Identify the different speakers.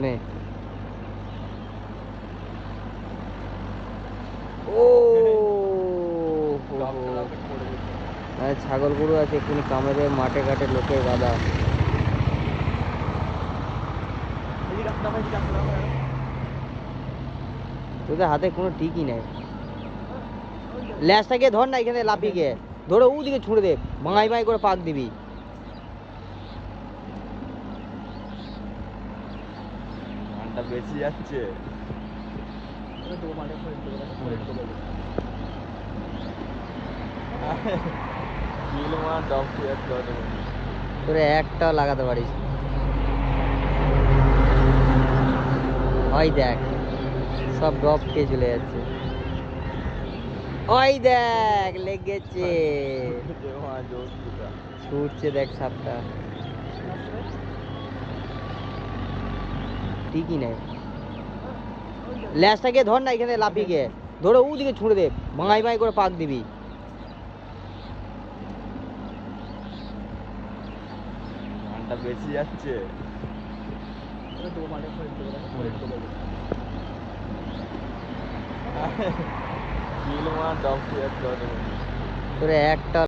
Speaker 1: নে ও ছাগল গরু আছে এক্ষুনি কামড়ে দেবে মাঠে ঘাটে লোকের গাদা। তোদের হাতে কোনো ঠিকই নেই। ল্যাসটাকে ধর না এখানে লাফিয়ে গিয়ে ধরে ওদিকে ছুঁড়ে দে ভাঙাই ভাঙাই করে পাক দিবি।
Speaker 2: ধানটা বেশি যাচ্ছে।
Speaker 1: তোরে একটাও লাগাতে পারিস। ওই দেখ সব ডব খেয়ে চলে যাচ্ছে। ওই দেখ লেগেছে ছুটছে দেখ সাপটা ঠিকই নেই। ল্যাসটাকে ধর না এখানে লাফিয়ে গিয়ে ধরে ওদিকে ছুঁড়ে দে ভাঙাই ভাঙাই করে পাক দিবি।
Speaker 2: ধানটা বেশি যাচ্ছে।
Speaker 1: তোরে একটা